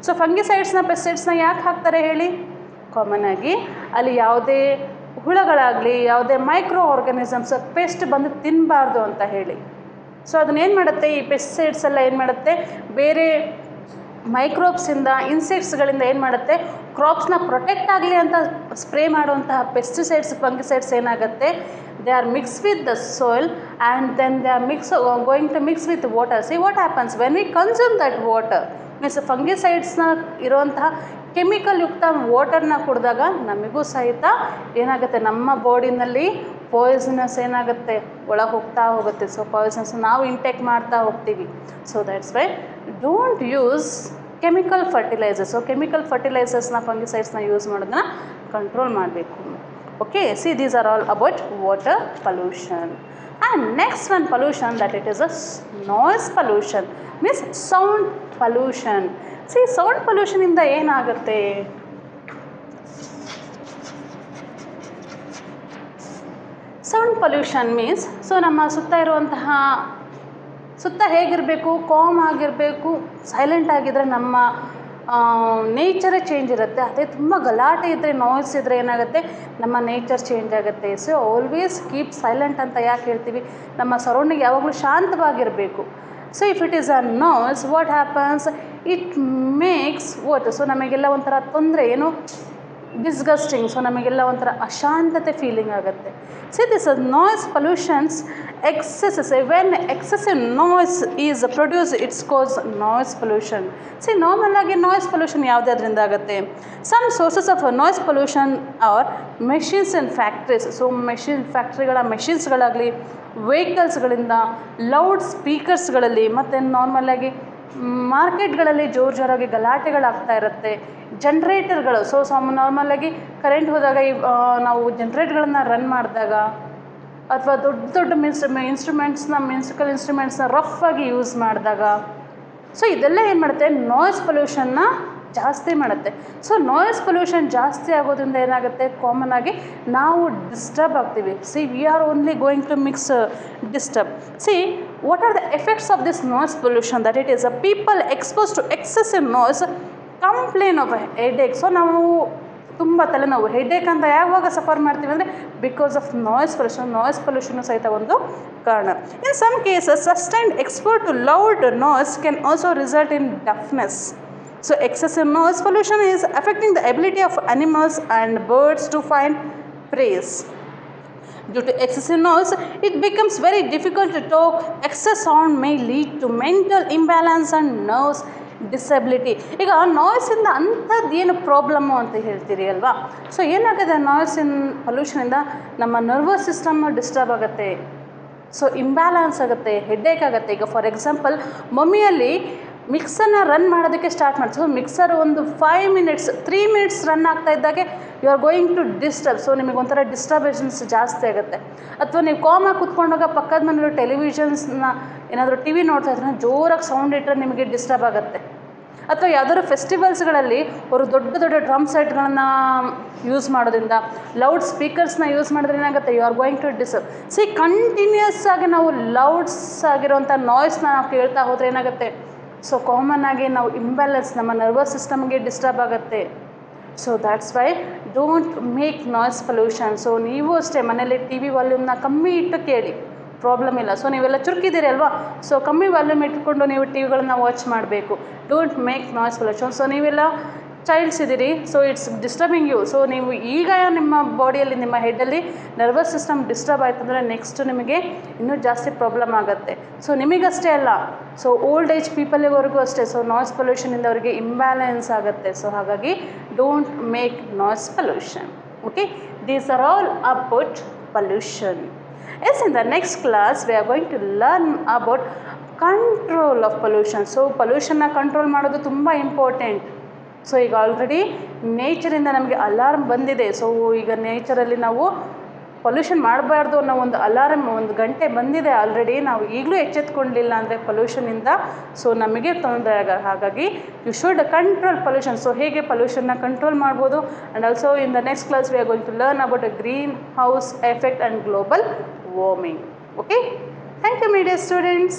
So ಫಂಗಿಸೈಡ್ಸ್ನ, ಪೆಸ್ಟಿಸೈಡ್ಸ್ನ ಯಾಕೆ ಹಾಕ್ತಾರೆ ಹೇಳಿ, ಕಾಮನ್ ಆಗಿ ಅಲ್ಲಿ ಯಾವುದೇ ಹುಳಗಳಾಗಲಿ, ಯಾವುದೇ ಮೈಕ್ರೋ ಆರ್ಗಾನಿಸಮ್ಸ್, ಪೆಸ್ಟ್ ಬಂದು ತಿನ್ನಬಾರ್ದು ಅಂತ ಹೇಳಿ. ಸೊ ಅದನ್ನೇನು ಮಾಡುತ್ತೆ, ಈ ಪೆಸ್ಟಿಸೈಡ್ಸ್ ಎಲ್ಲ ಏನು ಮಾಡುತ್ತೆ, ಬೇರೆ ಮೈಕ್ರೋಬ್ಸಿಂದ, ಇನ್ಸೆಕ್ಟ್ಸ್ಗಳಿಂದ ಏನು ಮಾಡುತ್ತೆ, ಕ್ರಾಪ್ಸ್ನ ಪ್ರೊಟೆಕ್ಟ್ ಆಗಲಿ ಅಂತ ಸ್ಪ್ರೇ ಮಾಡುವಂತಹ ಪೆಸ್ಟಿಸೈಡ್ಸ್, ಫಂಗಿಸೈಡ್ಸ್ ಏನಾಗುತ್ತೆ, they are mix with the soil and then they are going to mix with water. See what happens when we consume that water, means ಫಂಗಿಸೈಡ್ಸ್ನ ಇರುವಂತಹ ಕೆಮಿಕಲ್ ಯುಕ್ತ ವಾಟರ್ನ ಕುಡಿದಾಗ ನಮಗೂ ಸಹಿತ ಏನಾಗುತ್ತೆ, ನಮ್ಮ ಬಾಡಿನಲ್ಲಿ ಪಾಯ್ಸನಸ್ ಏನಾಗುತ್ತೆ, ಒಳಗೆ ಹೋಗ್ತಾ ಹೋಗುತ್ತೆ. ಸೊ ಪಾಯ್ಸನ್ಸ್ ನಾವು ಇಂಟೇಕ್ ಮಾಡ್ತಾ ಹೋಗ್ತೀವಿ. So that's why don't use chemical fertilizers. So chemical ಫರ್ಟಿಲೈಸರ್ಸ್ನ, ಫಂಗಿಸೈಡ್ಸ್ನ ಯೂಸ್ ಮಾಡೋದನ್ನ ಕಂಟ್ರೋಲ್ ಮಾಡಬೇಕು. Okay, see these are all about water pollution. And next one pollution that it is a noise pollution, means sound pollution. See sound ಪೊಲ್ಯೂಷನಿಂದ ಏನಾಗುತ್ತೆ, sound pollution means, so ನಮ್ಮ ಸುತ್ತ ಇರುವಂತಹ ಸುತ್ತ ಹೇಗಿರಬೇಕು, ಕಾಮ್ ಆಗಿರಬೇಕು, ಸೈಲೆಂಟ್ ಆಗಿದ್ದರೆ ನಮ್ಮ ನೇಚರೇ ಚೇಂಜ್ ಇರುತ್ತೆ. ಅದೇ ತುಂಬ ಗಲಾಟೆ ಇದ್ದರೆ, ನಾಯ್ಸ್ ಇದ್ದರೆ ಏನಾಗುತ್ತೆ, ನಮ್ಮ ನೇಚರ್ ಚೇಂಜ್ ಆಗುತ್ತೆ. ಸೊ ಆಲ್ವೇಸ್ ಕೀಪ್ ಸೈಲೆಂಟ್ ಅಂತ ಯಾಕೆ ಹೇಳ್ತೀವಿ, ನಮ್ಮ ಸರೌಂಡಿಂಗ್ ಯಾವಾಗಲೂ ಶಾಂತವಾಗಿರಬೇಕು. So if it is a noise, what happens, it makes what, so ನಮಗೆಲ್ಲ ಒಂಥರ ತೊಂದರೆ, ಏನು ಡಿಸ್ಗಸ್ಟಿಂಗ್, ಸೊ ನಮಗೆಲ್ಲ ಒಂಥರ ಅಶಾಂತತೆ ಫೀಲಿಂಗ್ ಆಗುತ್ತೆ. See this noise pollutions excesses, when excessive noise is produce it's cause noise pollution. See normal ಆಗಿ noise pollution ಯಾವುದರಿಂದ ಆಗುತ್ತೆ, some sources of noise pollution are machines and factories. So ಮೆಷಿನ್ಸ್ಗಳಾಗಲಿ, ವೆಹಿಕಲ್ಸ್ಗಳಿಂದ, loud ಸ್ಪೀಕರ್ಸ್ಗಳಲ್ಲಿ, ಮತ್ತು ನಾರ್ಮಲಾಗಿ ಮಾರ್ಕೆಟ್ಗಳಲ್ಲಿ ಜೋರಾಗಿ ಗಲಾಟೆಗಳಾಗ್ತಾ ಇರುತ್ತೆ. ಜನ್ರೇಟರ್ಗಳು, ಸೊ ನಾರ್ಮಲಾಗಿ current ಹೋದಾಗ ನಾವು ಜನ್ರೇಟ್ಗಳನ್ನು ರನ್ ಮಾಡಿದಾಗ, ಅಥವಾ ದೊಡ್ಡ ದೊಡ್ಡ ಇನ್ಸ್ಟ್ರೂಮೆಂಟ್ಸ್ನ, ಮ್ಯೂಸಿಕಲ್ ಇನ್ಸ್ಟ್ರೂಮೆಂಟ್ಸ್ನ ರಫ್ ಆಗಿ ಯೂಸ್ ಮಾಡಿದಾಗ, ಸೊ ಇದೆಲ್ಲ ಏನು ಮಾಡುತ್ತೆ, ನಾಯ್ಸ್ ಪೊಲ್ಯೂಷನ್ನ ಜಾಸ್ತಿ ಮಾಡುತ್ತೆ. ಸೊ ನಾಯ್ಸ್ ಪೊಲ್ಯೂಷನ್ ಜಾಸ್ತಿ ಆಗೋದ್ರಿಂದ ಏನಾಗುತ್ತೆ, ಕಾಮನ್ ಆಗಿ ನಾವು ಡಿಸ್ಟರ್ಬ್ ಆಗ್ತೀವಿ. See we are only going to mix disturb. See what are the effects of this noise pollution? That it is people exposed to excessive noise complain of a headache. So ನಾವು ತುಂಬ ತಲೆನೋವು headache ಅಂತ ಯಾವಾಗ suffer ಮಾಡ್ತೀವಿ ಅಂದರೆ because of noise pollution ಸಹಿತ ಒಂದು ಕಾರಣ. In some cases sustained export to loud noise can also result in deafness. So excessive noise pollution is affecting the ability of animals and birds to find prey. Due to excessive noise, it becomes very difficult to talk. Excess sound may lead to mental imbalance and nerves disability. ಈಗ ನಾಯ್ಸಿಂದ ಅಂಥದ್ದು ಏನು problem ಅಂತ ಹೇಳ್ತೀರಿ ಅಲ್ವಾ. So ಏನಾಗುತ್ತೆ ನಾಯ್ಸಿನ ಪೊಲ್ಯೂಷನಿಂದ ನಮ್ಮ ನರ್ವಸ್ ಸಿಸ್ಟಮ್ ಡಿಸ್ಟರ್ಬ್ ಆಗುತ್ತೆ, ಸೊ ಇಂಬ್ಯಾಲೆನ್ಸ್ ಆಗುತ್ತೆ, ಹೆಡ್ಏಕ್ ಆಗುತ್ತೆ. ಈಗ ಫಾರ್ ಎಕ್ಸಾಂಪಲ್ ಮಮ್ಮಿಯಲ್ಲಿ ಮಿಕ್ಸರ್ನ ರನ್ ಮಾಡೋದಕ್ಕೆ ಸ್ಟಾರ್ಟ್ ಮಾಡಿ, ಸೊ ಮಿಕ್ಸರ್ ಒಂದು 5 ಮಿನಿಟ್ಸ್ 3 ಮಿನಿಟ್ಸ್ ರನ್ ಆಗ್ತಾ ಇದ್ದಾಗೆ you are going to disturb. So ನಿಮಗೆ ಒಂಥರ ಡಿಸ್ಟರ್ಬೇಷನ್ಸ್ ಜಾಸ್ತಿ ಆಗುತ್ತೆ. ಅಥವಾ ನೀವು ಕಾಮಾಗಿ ಕೂತ್ಕೊಂಡಾಗ ಪಕ್ಕದ ಮನೆಯವರು ಟೆಲಿವಿಷನ್ಸ್ನ ಏನಾದರೂ ಟಿ ವಿ ನೋಡ್ತಾ ಇದ್ರೆ ಜೋರಾಗಿ ಸೌಂಡ್ ಇಟ್ಟರೆ ನಿಮಗೆ ಡಿಸ್ಟರ್ಬ್ ಆಗುತ್ತೆ. ಅಥವಾ ಯಾವುದಾದ್ರು ಫೆಸ್ಟಿವಲ್ಸ್ಗಳಲ್ಲಿ ಅವರು ದೊಡ್ಡ ದೊಡ್ಡ ಡ್ರಮ್ ಸೆಟ್ಗಳನ್ನು ಯೂಸ್ ಮಾಡೋದ್ರಿಂದ, ಲೌಡ್ ಸ್ಪೀಕರ್ಸ್ನ ಯೂಸ್ ಮಾಡಿದ್ರೆ ಏನಾಗುತ್ತೆ, you are going to disturb. Continuous ಆಗಿ ನಾವು ಲೌಡ್ಸ್ ಆಗಿರೋಂಥ ನಾಯ್ಸ್ನ ನಾವು ಕೇಳ್ತಾ ಹೋದರೆ ಏನಾಗುತ್ತೆ, ಸೊ ಕಾಮನ್ ಆಗಿ ನಾವು ಇಂಬ್ಯಾಲೆನ್ಸ್ ನಮ್ಮ ನರ್ವಸ್ ಸಿಸ್ಟಮ್ಗೆ ಡಿಸ್ಟರ್ಬ್ ಆಗುತ್ತೆ. So that's why don't make noise pollution. So ನೀವು ಅಷ್ಟೇ ಮನೇಲಿ ಟಿ ವಿ ವಾಲ್ಯೂಮ್ನ ಕಮ್ಮಿ ಇಟ್ಟು ಕೇಳಿ, ಪ್ರಾಬ್ಲಮ್ ಇಲ್ಲ. ಸೊ ನೀವೆಲ್ಲ ಚುರುಕಿದ್ದೀರಿ ಅಲ್ವಾ, ಸೊ ಕಮ್ಮಿ ವಾಲ್ಯೂಮ್ ಇಟ್ಕೊಂಡು ನೀವು ಟಿ ವಿಗಳನ್ನ ವಾಚ್ ಮಾಡಬೇಕು. Don't make noise pollution. So ನೀವೆಲ್ಲ ಚೈಲ್ಡ್ಸ್ ಇದ್ದೀರಿ, so it's disturbing you. So ನೀವು ಈಗ ನಿಮ್ಮ ಬಾಡಿಯಲ್ಲಿ ನಿಮ್ಮ ಹೆಡ್ಡಲ್ಲಿ ನರ್ವಸ್ ಸಿಸ್ಟಮ್ ಡಿಸ್ಟರ್ಬ್ ಆಯಿತು ಅಂದರೆ ನೆಕ್ಸ್ಟ್ ನಿಮಗೆ ಇನ್ನೂ ಜಾಸ್ತಿ ಪ್ರಾಬ್ಲಮ್ ಆಗುತ್ತೆ. ಸೊ ನಿಮಗಷ್ಟೇ ಅಲ್ಲ, ಸೊ ಓಲ್ಡ್ ಏಜ್ ಪೀಪಲ್ವರೆಗೂ ಅಷ್ಟೇ. ಸೊ ನಾಯ್ಸ್ ಪೊಲ್ಯೂಷನಿಂದ ಅವರಿಗೆ ಇಂಬ್ಯಾಲೆನ್ಸ್ ಆಗುತ್ತೆ. ಸೊ ಹಾಗಾಗಿ don't make noise pollution. Okay, these are all about pollution. Yes, in the next class we are going to learn about control of pollution. So pollution control ಮಾಡೋದು ತುಂಬ important. So ಈಗ already ನೇಚರಿಂದ ನಮಗೆ alarm ಬಂದಿದೆ. So ಈಗ ನೇಚರಲ್ಲಿ ನಾವು pollution ಮಾಡಬಾರ್ದು ಅನ್ನೋ ಒಂದು ಅಲಾರ್ಮ್, ಒಂದು ಗಂಟೆ ಬಂದಿದೆ ಆಲ್ರೆಡಿ. ನಾವು ಈಗಲೂ ಎಚ್ಚೆತ್ಕೊಂಡಿಲ್ಲ ಅಂದರೆ ಪೊಲ್ಯೂಷನಿಂದ ಸೊ ನಮಗೆ ತೊಂದರೆ ಹಾಗಾಗಿ you should control pollution. So ಹೇಗೆ ಪೊಲ್ಯೂಷನ್ನ ಕಂಟ್ರೋಲ್ ಮಾಡ್ಬೋದು. And also in the next class we are going to learn about a green house effect and global warming. Okay, thank you, my dear students.